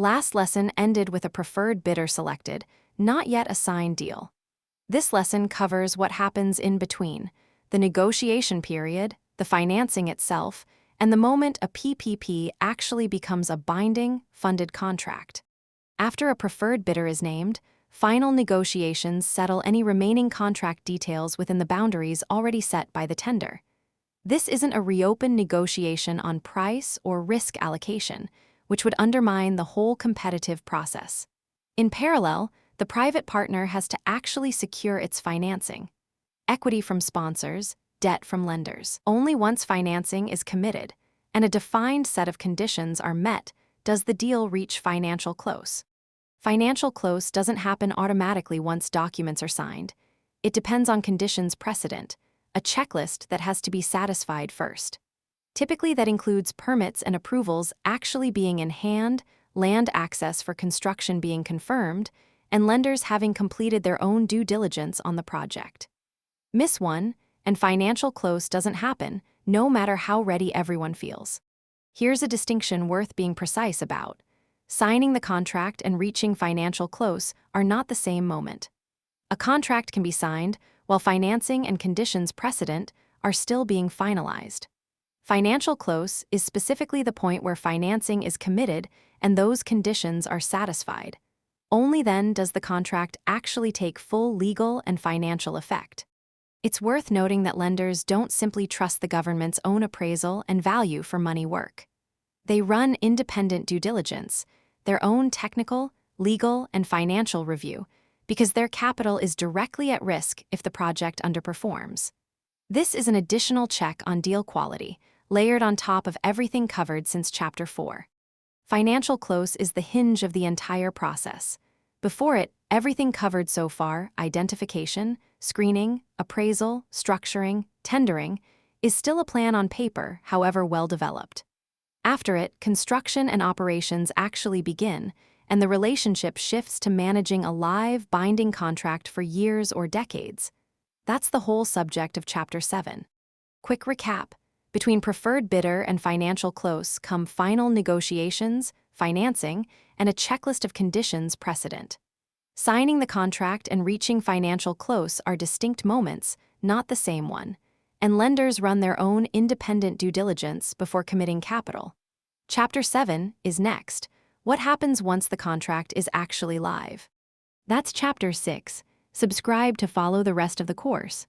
Last lesson ended with a preferred bidder selected, not yet a signed deal. This lesson covers what happens in between, the negotiation period, the financing itself, and the moment a PPP actually becomes a binding, funded contract. After a preferred bidder is named, final negotiations settle any remaining contract details within the boundaries already set by the tender. This isn't a reopened negotiation on price or risk allocation, which would undermine the whole competitive process. In parallel, the private partner has to actually secure its financing. Equity from sponsors, debt from lenders. Only once financing is committed and a defined set of conditions are met does the deal reach financial close. Financial close doesn't happen automatically once documents are signed. It depends on conditions precedent, a checklist that has to be satisfied first. Typically, that includes permits and approvals actually being in hand, land access for construction being confirmed, and lenders having completed their own due diligence on the project. Miss one, and financial close doesn't happen, no matter how ready everyone feels. Here's a distinction worth being precise about. Signing the contract and reaching financial close are not the same moment. A contract can be signed while financing and conditions precedent are still being finalized. Financial close is specifically the point where financing is committed and those conditions are satisfied. Only then does the contract actually take full legal and financial effect. It's worth noting that lenders don't simply trust the government's own appraisal and value for money work. They run independent due diligence, their own technical, legal, and financial review, because their capital is directly at risk if the project underperforms. This is an additional check on deal quality, layered on top of everything covered since Chapter 4. Financial close is the hinge of the entire process. Before it, everything covered so far, identification, screening, appraisal, structuring, tendering, is still a plan on paper, however well developed. After it, construction and operations actually begin, and the relationship shifts to managing a live, binding contract for years or decades. That's the whole subject of Chapter 7. Quick recap. Between preferred bidder and financial close come final negotiations, financing, and a checklist of conditions precedent. Signing the contract and reaching financial close are distinct moments, not the same one, and lenders run their own independent due diligence before committing capital. Chapter 7 is next. What happens once the contract is actually live? That's Chapter 6. Subscribe to follow the rest of the course.